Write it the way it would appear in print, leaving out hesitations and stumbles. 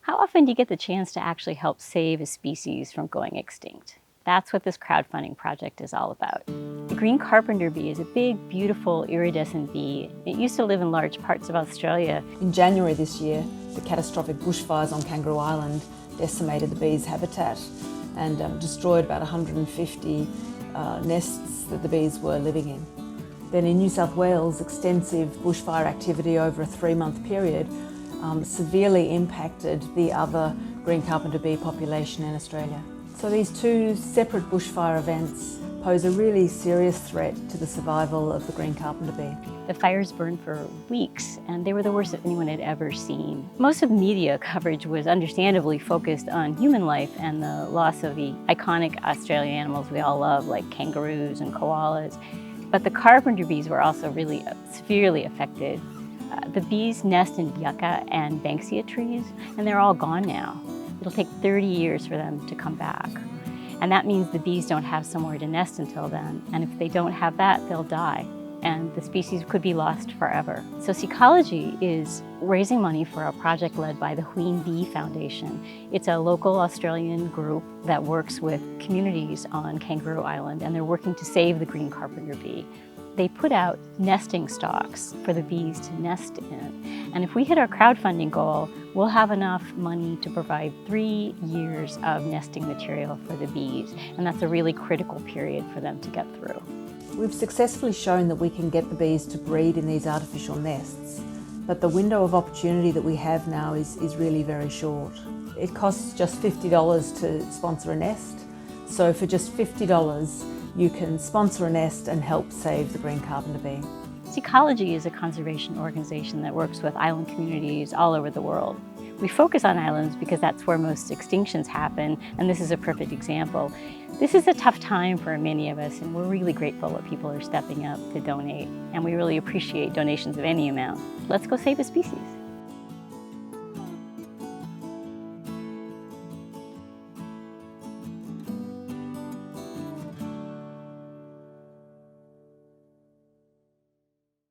How often do you get the chance to actually help save a species from going extinct? That's what this crowdfunding project is all about. The green carpenter bee is a big, beautiful, iridescent bee. It used to live in large parts of Australia. In January this year, the catastrophic bushfires on Kangaroo Island decimated the bees' habitat and destroyed about 150 nests that the bees were living in. Then in New South Wales, extensive bushfire activity over a 3-month period severely impacted the other green carpenter bee population in Australia. So these two separate bushfire events pose a really serious threat to the survival of the green carpenter bee. The fires burned for weeks, and they were the worst that anyone had ever seen. Most of the media coverage was understandably focused on human life and the loss of the iconic Australian animals we all love, like kangaroos and koalas. But the carpenter bees were also really severely affected. The bees nest in yacca and banksia trees, and they're all gone now. It'll take 30 years for them to come back. And that means the bees don't have somewhere to nest until then. And if they don't have that, they'll die. And the species could be lost forever. So Seacology is raising money for a project led by the Queen Bee Foundation. It's a local Australian group that works with communities on Kangaroo Island, and they're working to save the green carpenter bee. They put out nesting stocks for the bees to nest in. And if we hit our crowdfunding goal, we'll have enough money to provide 3 years of nesting material for the bees. And that's a really critical period for them to get through. We've successfully shown that we can get the bees to breed in these artificial nests, but the window of opportunity that we have now is really very short. It costs just $50 to sponsor a nest. So for just $50, you can sponsor a nest and help save the green carpenter bee. Seacology is a conservation organization that works with island communities all over the world. We focus on islands because that's where most extinctions happen, and this is a perfect example. This is a tough time for many of us, and we're really grateful that people are stepping up to donate, and we really appreciate donations of any amount. Let's go save a species.